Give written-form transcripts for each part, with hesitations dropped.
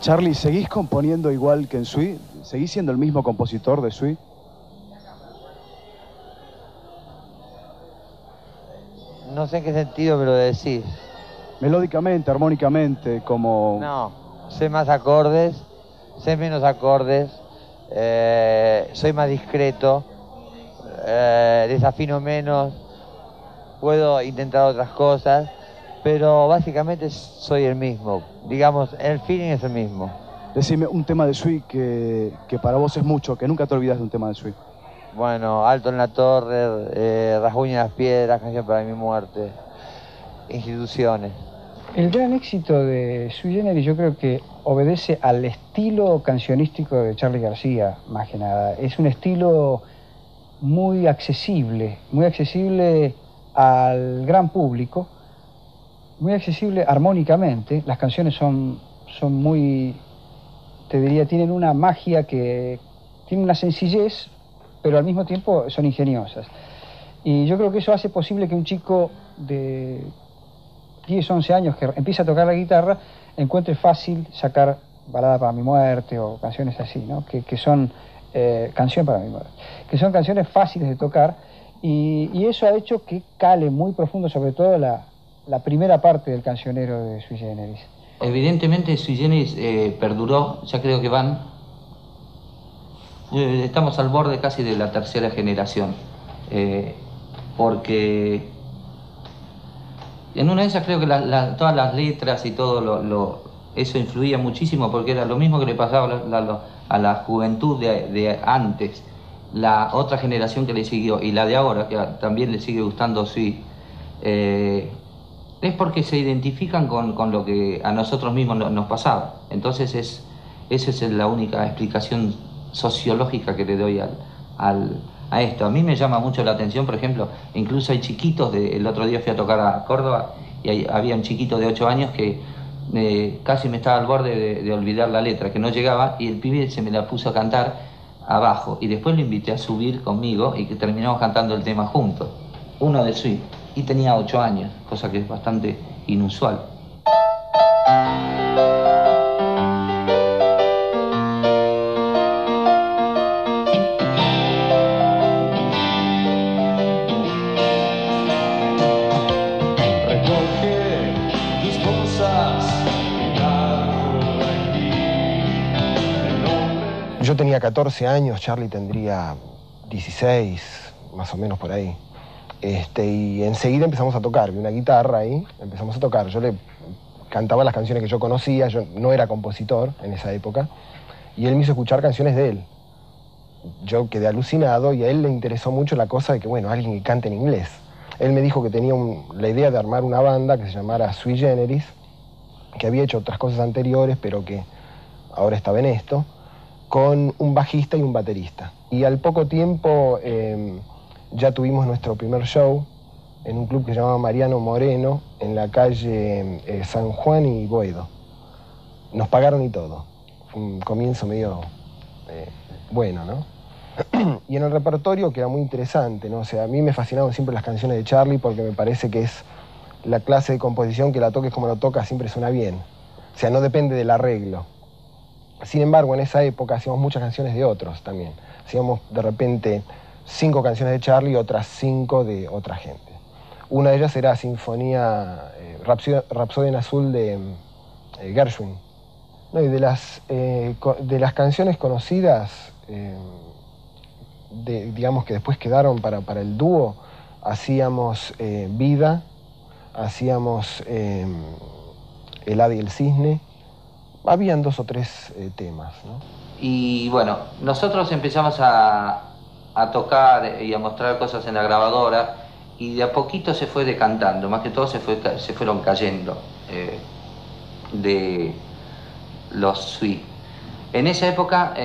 Charly, ¿seguís componiendo igual que en Sui? ¿Seguís siendo el mismo compositor de Sui? No sé en qué sentido me lo decís. Melódicamente, armónicamente, como... No, sé más acordes, sé menos acordes, soy más discreto, desafino menos, puedo intentar otras cosas, pero básicamente soy el mismo. Digamos, el feeling es el mismo. Decime un tema de Sui que para vos es mucho, que nunca te olvidas de un tema de Sui. Bueno, Alto en la Torre, Rasguña en las Piedras, Canción para mi muerte, Instituciones. El gran éxito de Sui Generis yo creo que obedece al estilo cancionístico de Charly García, más que nada. Es un estilo muy accesible al gran público, muy accesible armónicamente. Las canciones son muy, te diría, tienen una magia que tiene una sencillez, pero al mismo tiempo son ingeniosas. Y yo creo que eso hace posible que un chico de 10, 11 años que empieza a tocar la guitarra encuentre fácil sacar Balada para mi muerte o canciones así, ¿no? Que son Canción para mi muerte, que son canciones fáciles de tocar y eso ha hecho que cale muy profundo, sobre todo la primera parte del cancionero de Sui Generis. Evidentemente Sui Generis perduró, ya creo que estamos al borde casi de la tercera generación, porque en una de esas creo que todas las letras y todo eso influía muchísimo, porque era lo mismo que le pasaba a la juventud de antes, la otra generación que le siguió y la de ahora, que también le sigue gustando Sui, es porque se identifican con lo que a nosotros mismos nos pasaba. Entonces esa es la única explicación sociológica que le doy a esto. A mí me llama mucho la atención, por ejemplo, incluso hay chiquitos, el otro día fui a tocar a Córdoba y había un chiquito de 8 años que casi me estaba al borde de olvidar la letra, que no llegaba, y el pibe se me la puso a cantar abajo, y después lo invité a subir conmigo y que terminamos cantando el tema juntos, uno de Sui, y tenía 8 años, cosa que es bastante inusual. Yo tenía 14 años, Charly tendría 16, más o menos por ahí. Y enseguida empezamos a tocar, vi una guitarra ahí, empezamos a tocar. Yo le cantaba las canciones que yo conocía, yo no era compositor en esa época, y él me hizo escuchar canciones de él. Yo quedé alucinado y a él le interesó mucho la cosa de que, bueno, alguien que cante en inglés. Él me dijo que tenía la idea de armar una banda que se llamara Sui Generis, que había hecho otras cosas anteriores, pero que ahora estaba en esto, con un bajista y un baterista. Y al poco tiempo ya tuvimos nuestro primer show en un club que se llamaba Mariano Moreno, en la calle San Juan y Boedo. Nos pagaron y todo. Fue un comienzo medio bueno, ¿no? Y en el repertorio, que era muy interesante, ¿no? O sea, a mí me fascinaron siempre las canciones de Charly porque me parece que es la clase de composición que la toques como lo toca siempre suena bien. O sea, no depende del arreglo. Sin embargo, en esa época hacíamos muchas canciones de otros también. Hacíamos de repente 5 canciones de Charly y otras 5 de otra gente. Una de ellas era Sinfonía, Rapsodia en Azul de Gershwin. No, y de las canciones conocidas, digamos que después quedaron para el dúo, hacíamos Vida, hacíamos El Hada y el Cisne. Habían 2 o 3 temas, ¿no? Y bueno, nosotros empezamos a tocar y a mostrar cosas en la grabadora y de a poquito se fue decantando, más que todo se fueron cayendo de los Sui. En esa época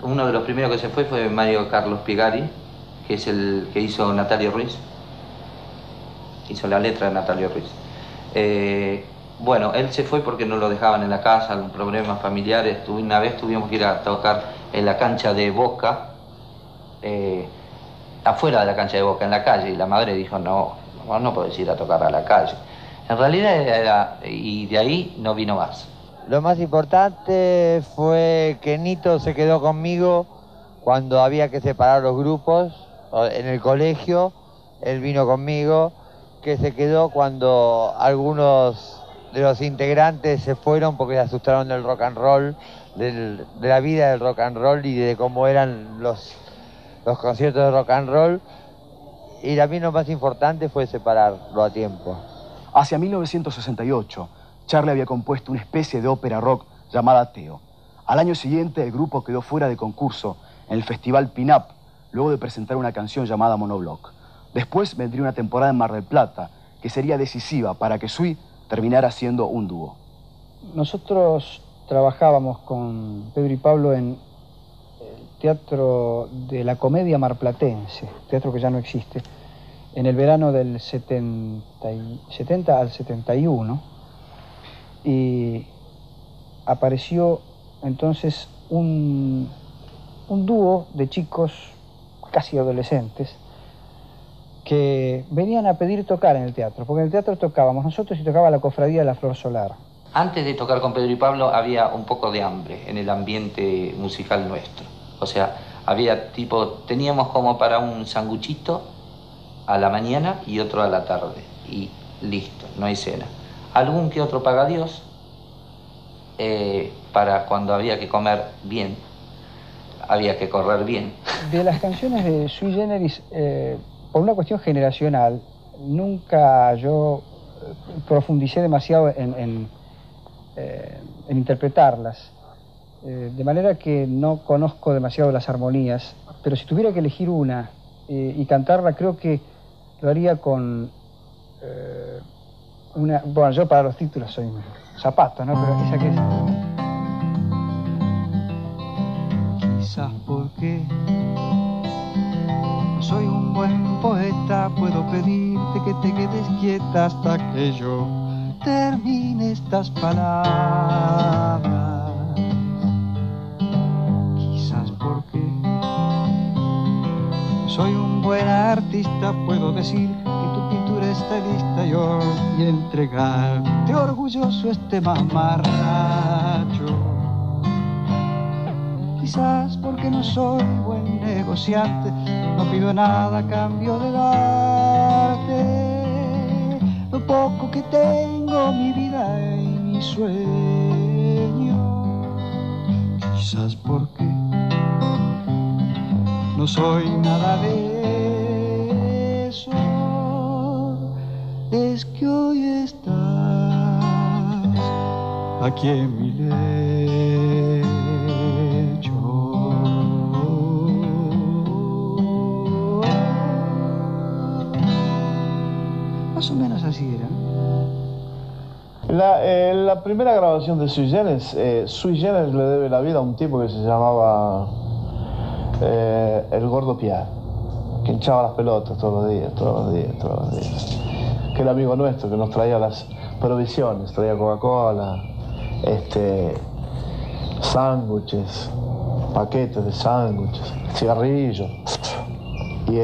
uno de los primeros que se fue Mario Carlos Piegari, que es el que hizo Natalio Ruiz, hizo la letra de Natalio Ruiz. Bueno, él se fue porque no lo dejaban en la casa, algún problemas familiares. Una vez tuvimos que ir a tocar en la cancha de Boca, afuera de la cancha de Boca, en la calle, y la madre dijo, no podés ir a tocar a la calle. En realidad y de ahí no vino más. Lo más importante fue que Nito se quedó conmigo cuando había que separar los grupos en el colegio. Él vino conmigo, que se quedó cuando algunos de los integrantes se fueron porque se asustaron del rock and roll, de la vida del rock and roll y de cómo eran los conciertos de rock and roll. Y también lo más importante fue separarlo a tiempo. Hacia 1968, Charlie había compuesto una especie de ópera rock llamada Teo. Al año siguiente, el grupo quedó fuera de concurso en el festival Pin-Up, luego de presentar una canción llamada Monoblock. Después vendría una temporada en Mar del Plata, que sería decisiva para que Sui terminara siendo un dúo. Nosotros trabajábamos con Pedro y Pablo en el Teatro de la Comedia Marplatense, teatro que ya no existe, en el verano del 70 al 71, y apareció entonces un dúo de chicos casi adolescentes que venían a pedir tocar en el teatro, porque en el teatro tocábamos nosotros y tocaba la Cofradía de la Flor Solar. Antes de tocar con Pedro y Pablo había un poco de hambre en el ambiente musical nuestro. O sea, teníamos como para un sanguchito a la mañana y otro a la tarde. Y listo, no hay cena. Algún que otro pagadiós para cuando había que comer bien, había que correr bien. De las canciones de Sui Generis, por una cuestión generacional, nunca yo profundicé demasiado en interpretarlas, de manera que no conozco demasiado las armonías, pero si tuviera que elegir una y cantarla, creo que lo haría con bueno, yo para los títulos soy zapato, ¿no? Pero esa que es... Quizás porque soy un buen poeta, puedo pedirte que te quedes quieta hasta que yo termine estas palabras. Quizás porque soy un buen artista, puedo decir que tu pintura está lista y entregarte orgulloso este mamarracho. Quizás porque no soy buen negociante, no pido nada a cambio de darte lo poco que tengo, mi vida y mi sueño. Quizás porque no soy nada de eso, es que hoy estás aquí en mi lecho. Más o menos así era. La primera grabación de Sui Generis le debe la vida a un tipo que se llamaba el Gordo Pierre, que hinchaba las pelotas todos los días. Que era amigo nuestro, que nos traía las provisiones, traía Coca-Cola, sándwiches, paquetes de sándwiches, cigarrillos, y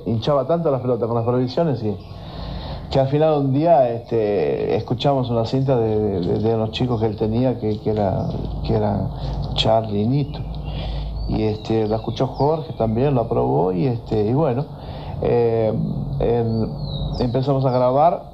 hinchaba tanto las pelotas con las provisiones que al final un día escuchamos una cinta de unos chicos que él tenía que era Charlie y Nito, y la escuchó Jorge también, lo aprobó, y bueno, empezamos a grabar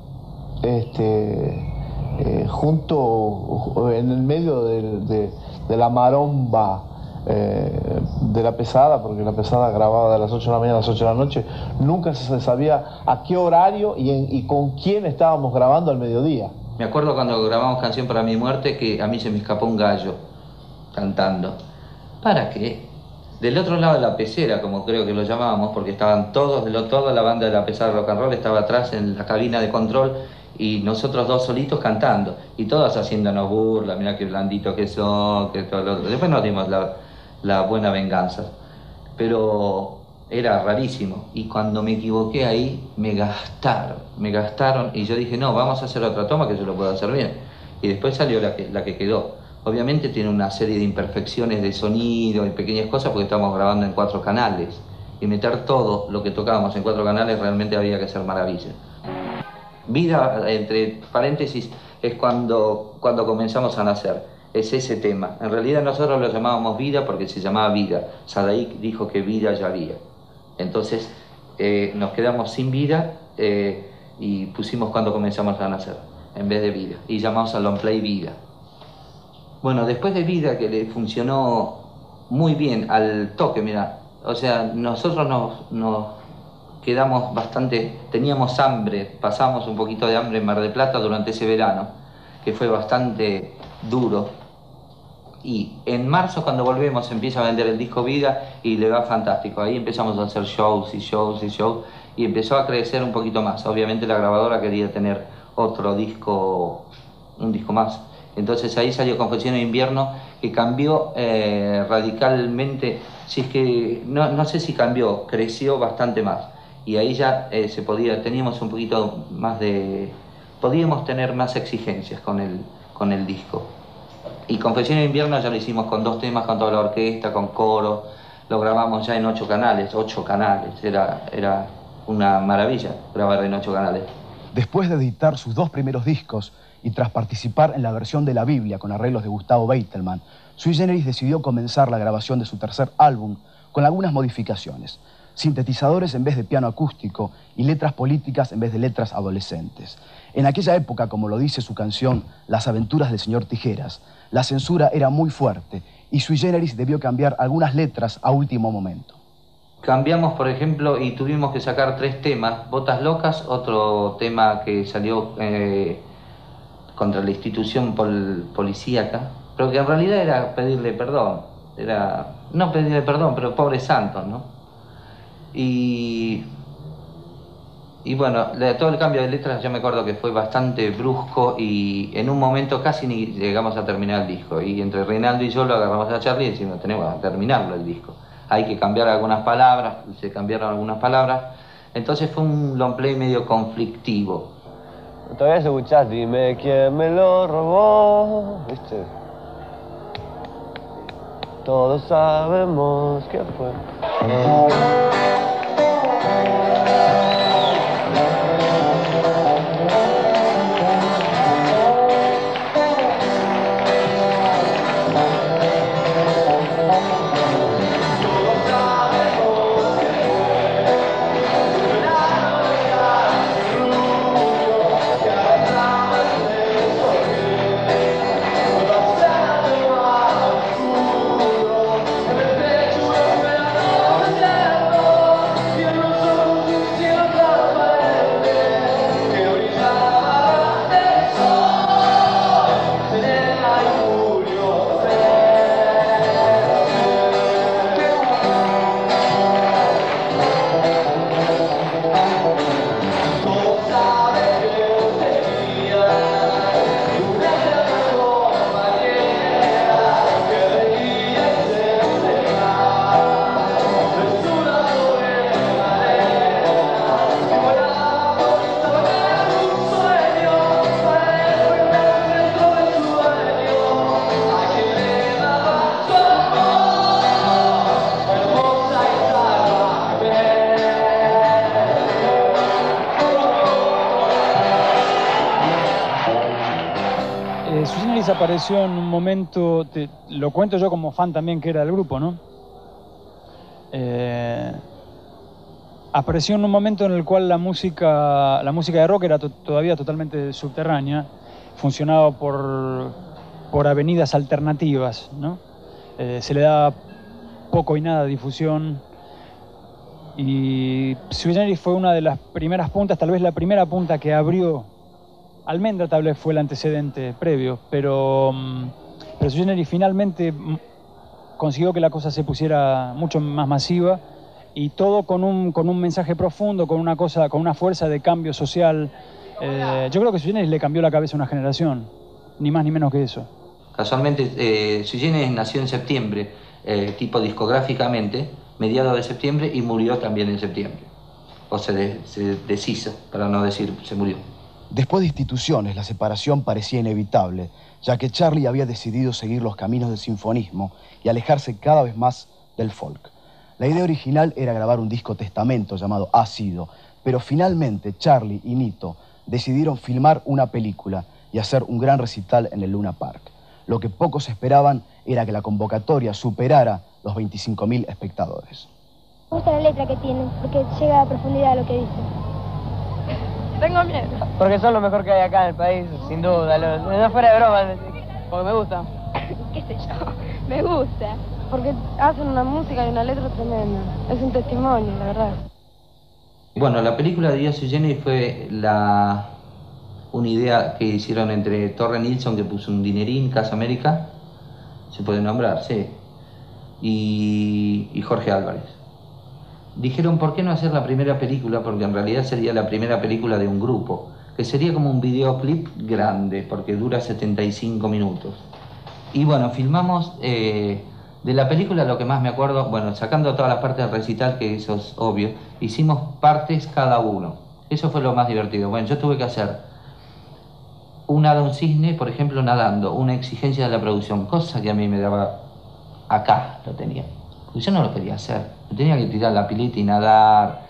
junto en el medio de la maromba de la pesada, porque la pesada grababa de las 8 de la mañana a las 8 de la noche. Nunca se sabía a qué horario y con quién estábamos grabando al mediodía. Me acuerdo cuando grabamos Canción para mi muerte, que a mí se me escapó un gallo cantando. ¿Para qué? Del otro lado de la pecera, como creo que lo llamábamos, porque estaban toda la banda de la pesada rock and roll estaba atrás en la cabina de control, y nosotros dos solitos cantando, y todos haciéndonos burla, mirá qué blanditos que son, que todo lo otro. Después nos dimos la buena venganza, pero era rarísimo, y cuando me equivoqué ahí, me gastaron, y yo dije, no, vamos a hacer otra toma que yo lo puedo hacer bien, y después salió la que quedó. Obviamente tiene una serie de imperfecciones de sonido y pequeñas cosas, porque estamos grabando en 4 canales, y meter todo lo que tocábamos en 4 canales realmente había que hacer maravilla. Vida, entre paréntesis, es cuando comenzamos a nacer. Es ese tema. En realidad nosotros lo llamábamos vida porque se llamaba vida. Sadaik dijo que vida ya había. Entonces nos quedamos sin vida y pusimos cuando comenzamos a nacer, en vez de vida. Y llamamos al long play vida. Bueno, después de vida, que le funcionó muy bien al toque, mira, o sea, nosotros nos quedamos bastante, teníamos hambre, pasamos un poquito de hambre en Mar del Plata durante ese verano, que fue bastante duro. Y en marzo, cuando volvemos, empieza a vender el disco Vida y le va fantástico. Ahí empezamos a hacer shows y shows y shows y empezó a crecer un poquito más. Obviamente la grabadora quería tener otro disco, un disco más. Entonces ahí salió Confesiones de Invierno, que cambió radicalmente. Si es que no sé si cambió, creció bastante más. Y ahí ya teníamos un poquito más podíamos tener más exigencias con el disco. Y Confesiones de Invierno ya lo hicimos con 2 temas, con toda la orquesta, con coro. Lo grabamos ya en 8 canales. Era una maravilla grabar en 8 canales. Después de editar sus 2 primeros discos y tras participar en la versión de la Biblia con arreglos de Gustavo Beitelman, Sui Generis decidió comenzar la grabación de su tercer álbum con algunas modificaciones. Sintetizadores en vez de piano acústico y letras políticas en vez de letras adolescentes. En aquella época, como lo dice su canción Las aventuras del señor Tijeras, la censura era muy fuerte y Sui Generis debió cambiar algunas letras a último momento. Cambiamos, por ejemplo, y tuvimos que sacar 3 temas. Botas Locas, otro tema que salió contra la institución policíaca, pero que en realidad era pedirle perdón. No pedirle perdón, pero pobre santo, ¿no? Y bueno, todo el cambio de letras yo me acuerdo que fue bastante brusco y en un momento casi ni llegamos a terminar el disco. Y entre Reinaldo y yo lo agarramos a Charlie y decimos, tenemos que terminarlo el disco. Hay que cambiar algunas palabras, se cambiaron algunas palabras. Entonces fue un long play medio conflictivo. Todavía se escuchás, dime quién me lo robó, ¿viste? Todos sabemos que fue. Sui Generis apareció en un momento, lo cuento yo como fan también que era del grupo, ¿no? Apareció en un momento en el cual la música de rock era todavía totalmente subterránea, funcionaba por avenidas alternativas, ¿no? Se le daba poco y nada de difusión y Sui Generis fue una de las primeras puntas, tal vez la primera punta que abrió. Almendra tal vez fue el antecedente previo, pero Sui Generis finalmente consiguió que la cosa se pusiera mucho más masiva y todo con un mensaje profundo, con una fuerza de cambio social. Yo creo que Sui Generis le cambió la cabeza a una generación, ni más ni menos que eso. Casualmente, Sui Generis nació en septiembre, tipo discográficamente, mediados de septiembre, y murió también en septiembre. O se deshizo, para no decir se murió. Después de Instituciones, la separación parecía inevitable, ya que Charlie había decidido seguir los caminos del sinfonismo y alejarse cada vez más del folk. La idea original era grabar un disco testamento llamado Ácido, pero finalmente Charlie y Nito decidieron filmar una película y hacer un gran recital en el Luna Park. Lo que pocos esperaban era que la convocatoria superara los 25.000 espectadores. Me gusta la letra que tiene, porque llega a profundidad a lo que dice. Tengo miedo. Porque son lo mejor que hay acá en el país, sin duda. No fuera de broma, porque me gusta. ¿Qué sé yo? Me gusta. Porque hacen una música y una letra tremenda. Es un testimonio, la verdad. Bueno, la película de Dia Sui Generis fue una idea que hicieron entre Torre Nilsson, que puso un dinerín, Casa América, se puede nombrar, sí, y Jorge Álvarez. Dijeron, ¿por qué no hacer la primera película? Porque en realidad sería la primera película de un grupo, que sería como un videoclip grande, porque dura 75 minutos. Y bueno, filmamos, de la película lo que más me acuerdo, bueno, sacando todas las partes del recital, que eso es obvio, hicimos partes cada uno. Eso fue lo más divertido. Bueno, yo tuve que hacer un hada, un cisne, por ejemplo, nadando, una exigencia de la producción, cosa que a mí me daba, acá lo tenía. Porque yo no lo quería hacer. Yo tenía que tirar la pileta y nadar,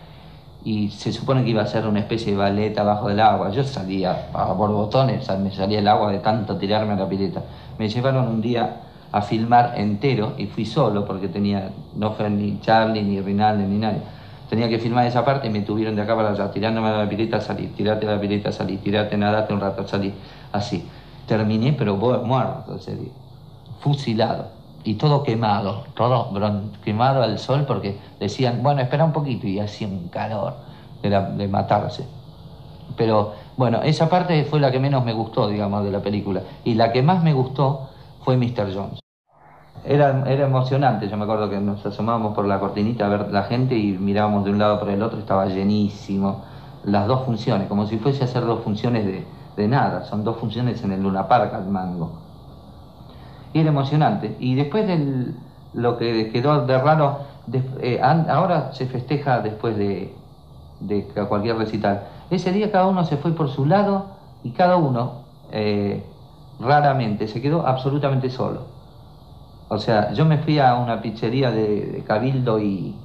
y se supone que iba a ser una especie de ballet abajo del agua. Yo salía a borbotones, me salía el agua de tanto tirarme a la pileta. Me llevaron un día a filmar entero y fui solo porque no fue ni Charlie, ni Rinaldi, ni nadie. Tenía que filmar esa parte y me tuvieron de acá para allá, tirándome a la pileta, salí, tirate a la pileta, salí, tirate, nadate un rato, salí, así. Terminé, pero muerto ese día, fusilado. Y todo quemado, quemado al sol, porque decían, bueno, espera un poquito, y hacía un calor de matarse. Pero bueno, esa parte fue la que menos me gustó, digamos, de la película. Y la que más me gustó fue Mr. Jones. Era emocionante, yo me acuerdo que nos asomábamos por la cortinita a ver la gente y mirábamos de un lado para el otro, estaba llenísimo. Las dos funciones, como si fuese a hacer dos funciones de nada, son dos funciones en el Luna Park al mango. Y era emocionante. Y después de lo que quedó de raro, ahora se festeja después de cualquier recital. Ese día cada uno se fue por su lado y cada uno raramente se quedó absolutamente solo. O sea, yo me fui a una pizzería de Cabildo y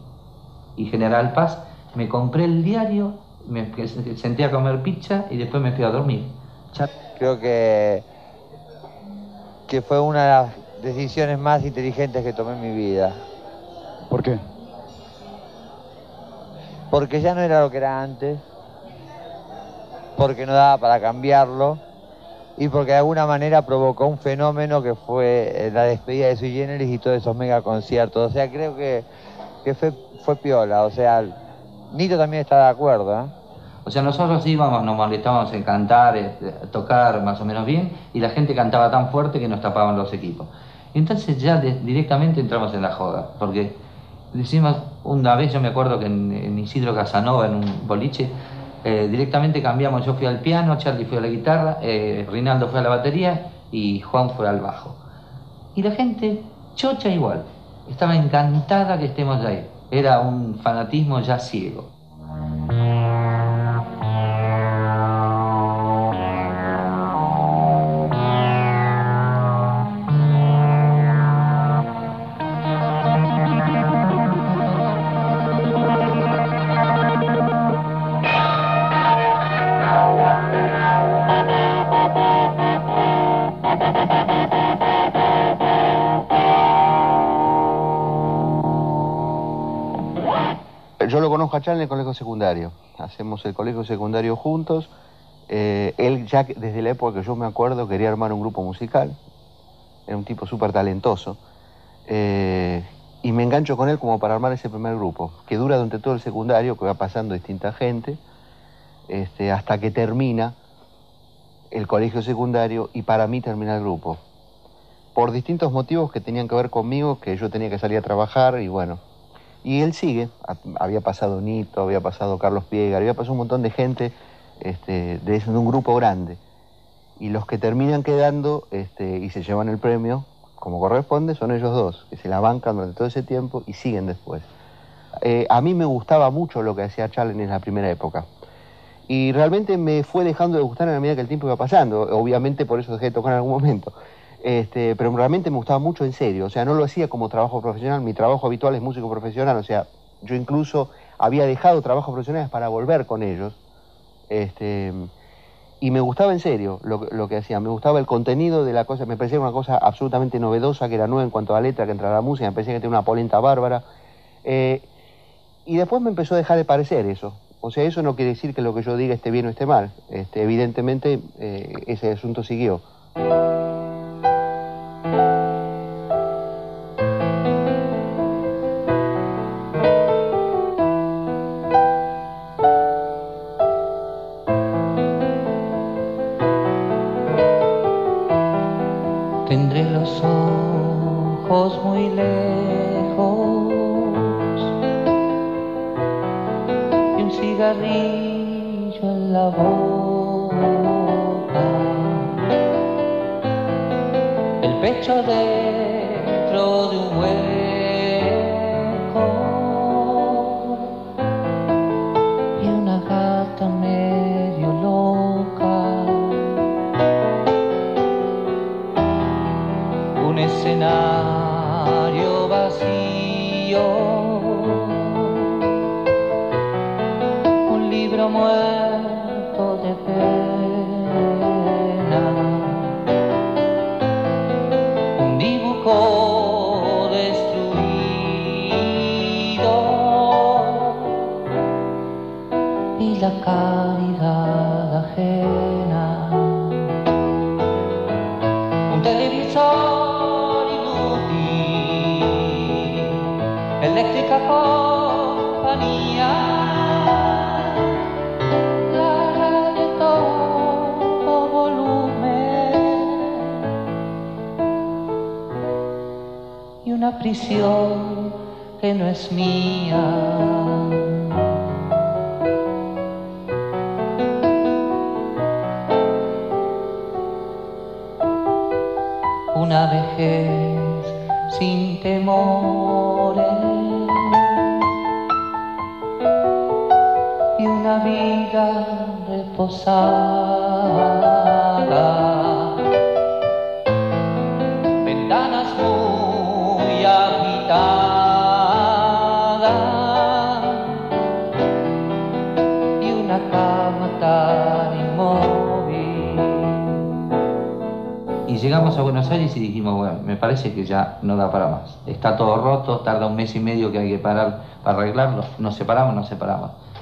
General Paz, me compré el diario, me senté a comer pizza y después me fui a dormir. Creo que fue una de las decisiones más inteligentes que tomé en mi vida. ¿Por qué? Porque ya no era lo que era antes, porque no daba para cambiarlo y porque de alguna manera provocó un fenómeno que fue la despedida de Sui Generis y todos esos mega conciertos. O sea, creo que fue piola. O sea, Nito también está de acuerdo, ¿eh? O sea, nosotros íbamos, nos molestábamos en cantar, tocar más o menos bien, y la gente cantaba tan fuerte que nos tapaban los equipos. Entonces ya directamente entramos en la joda, porque decimos, una vez yo me acuerdo que en Isidro Casanova, en un boliche, directamente cambiamos, yo fui al piano, Charlie fue a la guitarra, Rinaldo fue a la batería y Juan fue al bajo. Y la gente, chocha igual, estaba encantada que estemos ahí. Era un fanatismo ya ciego. Yo lo conozco a Charlie en el colegio secundario. Hacemos el colegio secundario juntos. Él ya desde la época que yo me acuerdo quería armar un grupo musical. Era un tipo súper talentoso. Y me engancho con él como para armar ese primer grupo, que dura durante todo el secundario, que va pasando distinta gente, hasta que termina el colegio secundario y para mí termina el grupo. Por distintos motivos que tenían que ver conmigo, que yo tenía que salir a trabajar y bueno. Y él sigue, había pasado Nito, había pasado Carlos Piegar, había pasado un montón de gente de un grupo grande. Y los que terminan quedando y se llevan el premio, como corresponde, son ellos dos, que se la bancan durante todo ese tiempo y siguen después. A mí me gustaba mucho lo que hacía Charlie en la primera época. Y realmente me fue dejando de gustar a la medida que el tiempo iba pasando. Obviamente por eso dejé de tocar en algún momento. Pero realmente me gustaba mucho en serio, o sea, no lo hacía como trabajo profesional, mi trabajo habitual es músico profesional, o sea, yo incluso había dejado trabajos profesionales para volver con ellos, Y me gustaba en serio lo que hacía, me gustaba el contenido de la cosa, me parecía una cosa absolutamente novedosa, que era nueva en cuanto a letra, que entraba la música, me parecía que tenía una polenta bárbara. Y después me empezó a dejar de parecer eso. O sea, eso no quiere decir que lo que yo diga esté bien o esté mal. Evidentemente, ese asunto siguió. Tendré los ojos muy lejos y un cigarrillo en la boca, el pecho dentro de un hueco y una gata medio loca. Un escenario vacío, un libro muerto de pena, un dibujo destruido y la caridad ajena, un televisor eléctrica compañía, la radio todo volumen y una prisión que no es mía. Una vejez sin temores y una vida reposada, ventanas muy agitadas y una cama tan inmóvil. Y llegamos a Buenos Aires y dijimos, bueno, me parece que ya no da para más. Está todo roto, tarda un mes y medio que hay que parar para arreglarlo. Nos separamos.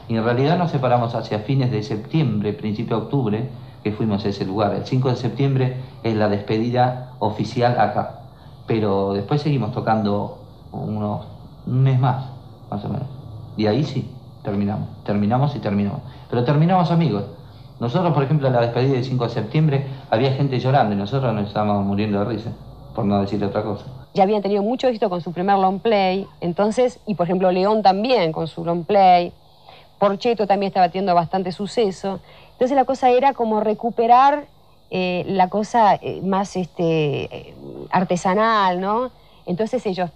Y en realidad nos separamos hacia fines de septiembre, principio de octubre, que fuimos a ese lugar. El 5 de septiembre es la despedida oficial acá. Pero después seguimos tocando un mes más o menos. Y ahí sí, terminamos. Pero terminamos amigos. Nosotros, por ejemplo, en la despedida del 5 de septiembre había gente llorando y nosotros nos estábamos muriendo de risa, por no decir otra cosa. Ya habían tenido mucho éxito con su primer long play, entonces, y por ejemplo León también con su long play, Porcheto también estaba teniendo bastante suceso. Entonces la cosa era como recuperar la cosa más artesanal, ¿no? Entonces ellos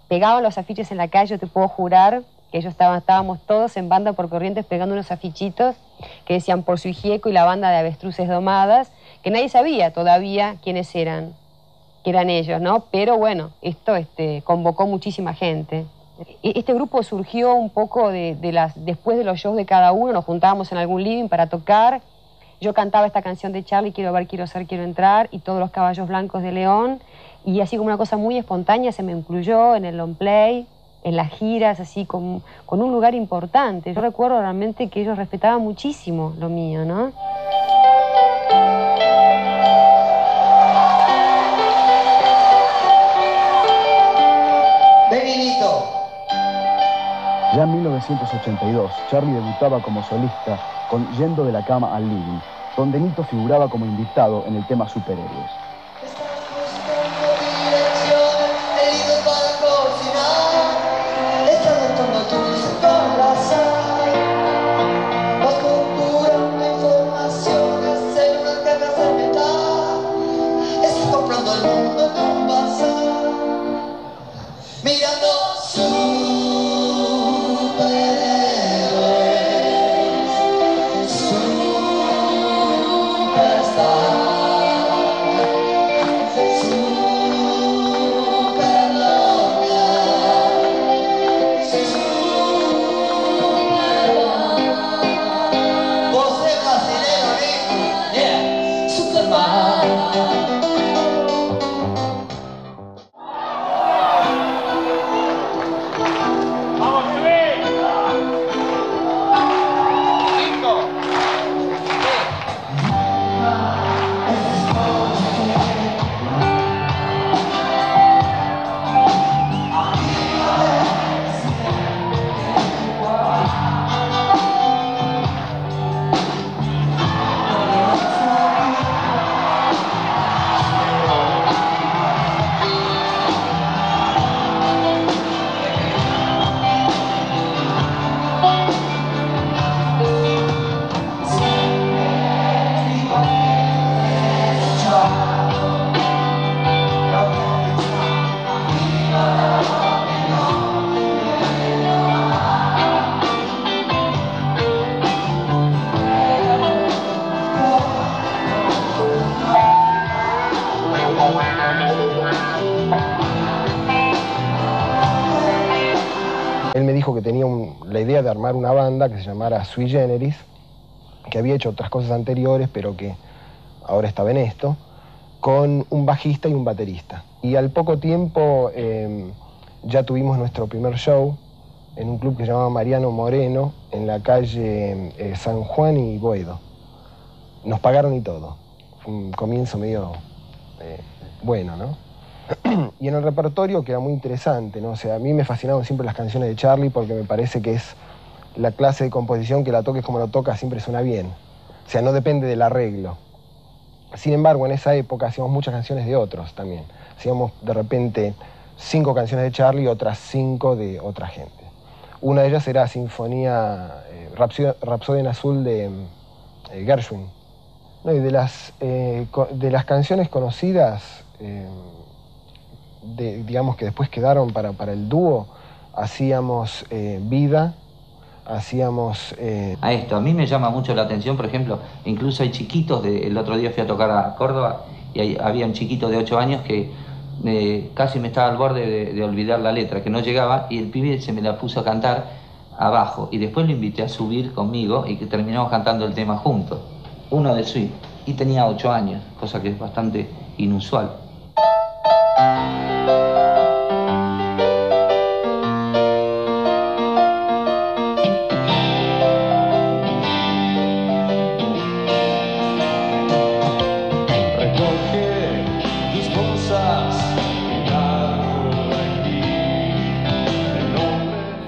pegaban los afiches en la calle, yo te puedo jurar que ellos estábamos todos en banda por Corrientes pegando unos afichitos que decían Por su Hijieco y la banda de avestruces domadas, que nadie sabía todavía quiénes eran, que eran ellos, ¿no? Pero bueno, esto convocó muchísima gente. Este grupo surgió un poco después de los shows de cada uno, nos juntábamos en algún living para tocar. Yo cantaba esta canción de Charlie, Quiero ver, quiero ser, quiero entrar, y Todos los caballos blancos de León, y así como una cosa muy espontánea se me incluyó en el long play, en las giras, así con un lugar importante. Yo recuerdo realmente que ellos respetaban muchísimo lo mío, ¿no? Benito. Ya en 1982, Charlie debutaba como solista con Yendo de la cama al living, donde Nito figuraba como invitado en el tema Superhéroes. Él me dijo que tenía la idea de armar una banda que se llamara Sui Generis, que había hecho otras cosas anteriores, pero que ahora estaba en esto, con un bajista y un baterista. Y al poco tiempo ya tuvimos nuestro primer show en un club que se llamaba Mariano Moreno, en la calle San Juan y Boedo. Nos pagaron y todo. Fue un comienzo medio bueno, ¿no? Y en el repertorio, que era muy interesante, ¿no? O sea, a mí me fascinaron siempre las canciones de Charly porque me parece que es la clase de composición que la toques como lo toca siempre suena bien. O sea, no depende del arreglo. Sin embargo, en esa época hacíamos muchas canciones de otros también. Hacíamos de repente 5 canciones de Charly y otras 5 de otra gente. Una de ellas era Sinfonía, Rapsodia en Azul de Gershwin. No, y de las canciones conocidas, digamos que después quedaron para el dúo, hacíamos Vida, hacíamos... A esto, a mí me llama mucho la atención, por ejemplo, incluso hay chiquitos, el otro día fui a tocar a Córdoba y había un chiquito de 8 años que casi me estaba al borde de olvidar la letra, que no llegaba, y el pibe se me la puso a cantar abajo, y después lo invité a subir conmigo y que terminamos cantando el tema juntos, uno de Sui, y tenía 8 años, cosa que es bastante inusual.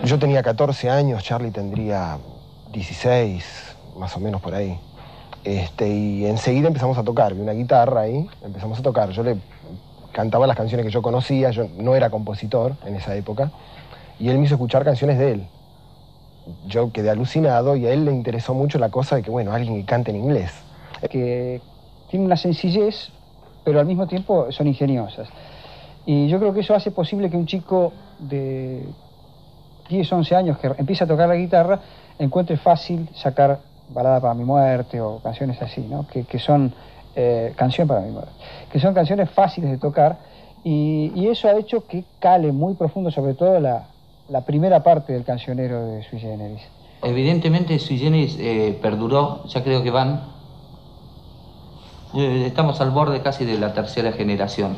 Yo tenía 14 años, Charly tendría 16, más o menos por ahí. Y enseguida empezamos a tocar, vi una guitarra ahí, empezamos a tocar. Yo le cantaba las canciones que yo conocía, yo no era compositor en esa época, y él me hizo escuchar canciones de él. Yo quedé alucinado y a él le interesó mucho la cosa de que, bueno, alguien que cante en inglés. Que tiene una sencillez, pero al mismo tiempo son ingeniosas. Y yo creo que eso hace posible que un chico de 10, 11 años que empieza a tocar la guitarra encuentre fácil sacar Balada para mi muerte o canciones así, ¿no? Que son Canción para mi muerte, que son canciones fáciles de tocar y eso ha hecho que cale muy profundo, sobre todo la primera parte del cancionero de Sui Generis. Evidentemente Sui Generis perduró, ya creo que estamos al borde casi de la tercera generación,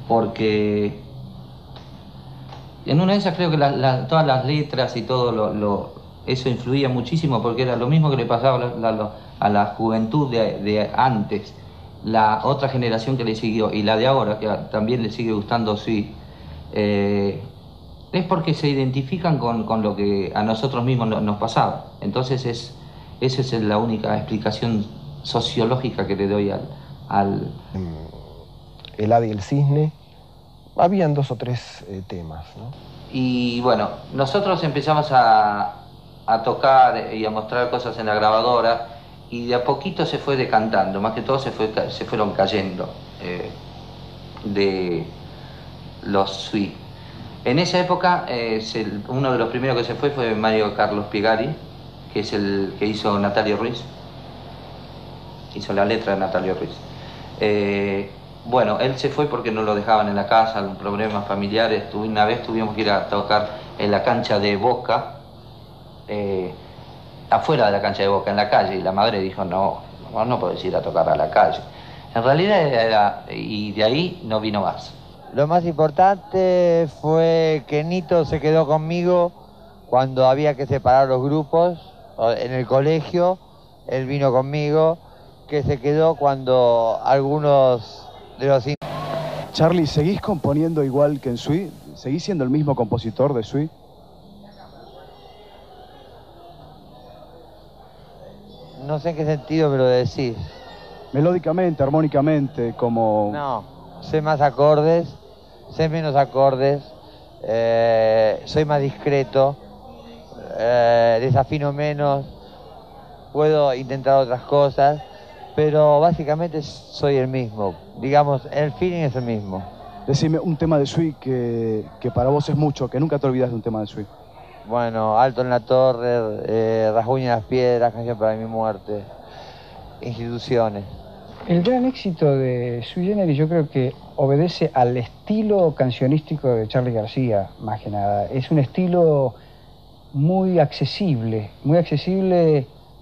porque en una de esas creo que todas las letras y todo eso influía muchísimo, porque era lo mismo que le pasaba a la juventud de antes, la otra generación que le siguió y la de ahora, que también le sigue gustando Sui, es porque se identifican con lo que a nosotros mismos nos pasaba. Entonces esa es la única explicación sociológica que le doy al... El Ave y el Cisne, habían 2 o 3 temas, ¿no? Y bueno, nosotros empezamos a tocar y a mostrar cosas en la grabadora y de a poquito se fue decantando, más que todo se fueron cayendo de los Sui. En esa época uno de los primeros que se fue Mario Carlos Piegari, que es el que hizo Natalia Ruiz, hizo la letra de Natalia Ruiz. Bueno, él se fue porque no lo dejaban en la casa, problemas familiares. Una vez tuvimos que ir a tocar en la cancha de Boca, afuera de la cancha de Boca, en la calle, y la madre dijo, no podés ir a tocar a la calle. En realidad y de ahí no vino más. Lo más importante fue que Nito se quedó conmigo cuando había que separar los grupos en el colegio. Él vino conmigo, que se quedó cuando algunos de los... Charly, ¿seguís componiendo igual que en Sui? ¿Seguís siendo el mismo compositor de Sui? No sé en qué sentido me lo decís. Melódicamente, armónicamente, como... No, sé más acordes, sé menos acordes, soy más discreto, desafino menos, puedo intentar otras cosas, pero básicamente soy el mismo. Digamos, el feeling es el mismo. Decime un tema de Sui que para vos es mucho, que nunca te olvidas de un tema de Sui. Bueno, Alto en la Torre, Rasguña en las Piedras, Canción para mi muerte, Instituciones. El gran éxito de Sui Generis yo creo que obedece al estilo cancionístico de Charly García, más que nada. Es un estilo muy accesible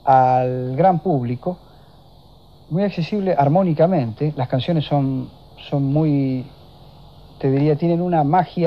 al gran público, muy accesible armónicamente. Las canciones son muy, te diría, tienen una magia